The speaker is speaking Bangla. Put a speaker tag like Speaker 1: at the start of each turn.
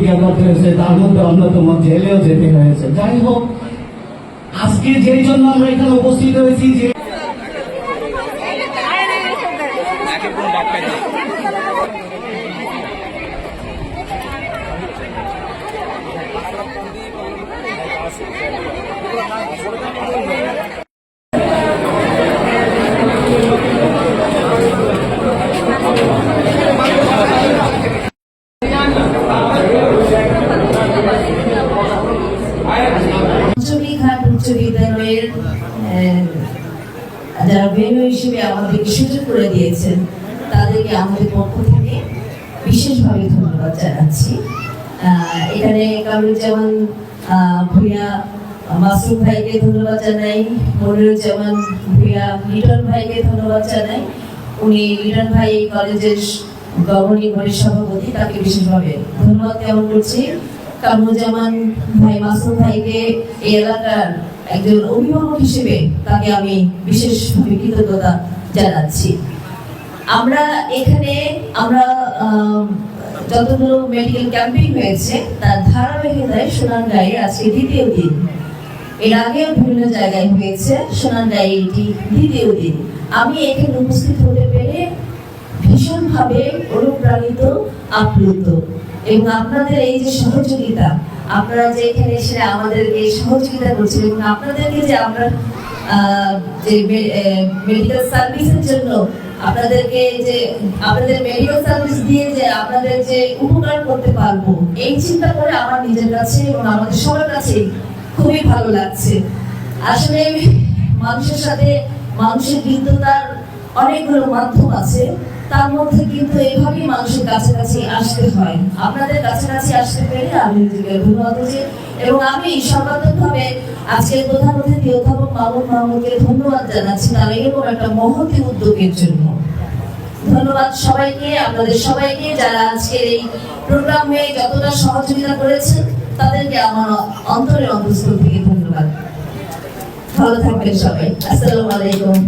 Speaker 1: প্রতিজ্ঞা করতে হয়েছে, তার মধ্যে অন্যতম জেলেও যেতে হয়েছে। যাই হোক, আজকে যেই জন্য আমরা এখানে উপস্থিত হয়েছি, যে
Speaker 2: উচ্চ বিদ্যালয়ের যারা ভেন্যু হিসেবে আমাদেরকে সুযোগ করে দিয়েছেন, তাদেরকে আমাদের পক্ষ থেকে বিশেষভাবে ধন্যবাদ জানাচ্ছি। এখানে কামরুজ্জামান ভূঁইয়া মাসুম ভাইকে ধন্যবাদ জানাই, মনিরুজ্জামান ভূঁইয়া লিটন ভাইকে ধন্যবাদ জানাই। উনি লিটন ভাই কলেজের গভর্নিং বডির সভাপতি, তাকে বিশেষভাবে ধন্যবাদ জ্ঞাপন করছি। কামরুজ্জামান ভাই মাসুম ভাইকে এই এলাকার একজন অভিভাবক হিসেবে তাকে আমি বিশেষভাবে কৃতজ্ঞতা জানাচ্ছি। আমরা এখানে যতগুলো মেডিকেল ক্যাম্পেইন হয়েছে তার ধারাবাহিকতায় সোনারগাঁয়ে আজকে দ্বিতীয় দিন। এর আগেও বিভিন্ন জায়গায় হয়েছে, সোনারগাঁয়ে এটি দ্বিতীয় দিন। আমি এখানে উপস্থিত হতে পেরে ভীষণভাবে অনুপ্রাণিত, আপ্লুত, এবং আপনাদের এই যে সহযোগিতা, আপনারা যে এখানে এসে আমাদেরকে সহযোগিতা করছেন, এবং আপনাদেরকে যে আমরা যে মেডিকেল সার্ভিসের জন্য আপনাদেরকে যে আপনাদের মেডিকেল সার্ভিস দিয়ে যে আপনাদের যে উপকার করতে পারবো, এই চিন্তা করে আমার নিজের কাছে এবং আমাদের সবার কাছে খুবই ভালো লাগছে। আসলে মানুষের সাথে মানুষের বিদ্যুতার অনেকগুলো মাধ্যম আছে, তার মধ্যে কিন্তু এইভাবেই মানুষের কাছাকাছি আসতে হয়। আপনাদের কাছাকাছি আসতে পেরে আমি নিজেকে ধন্যবাদ দিচ্ছি, এবং আমি সর্বাত্মকভাবে আজকের প্রধান অতিথি অধ্যাপক মামুন মাহমুদকে ধন্যবাদ জানাচ্ছি তার এরকম একটা মহতী উদ্যোগের জন্য। ধন্যবাদ সবাইকে, আপনাদের সবাইকে যারা আজকের এই প্রোগ্রামে যতটা সহযোগিতা করেছেন, তাদেরকে আমার অন্তরের অন্তঃস্থল থেকে ধন্যবাদ। ভালো থাকবেন সবাই। আসসালামু আলাইকুম।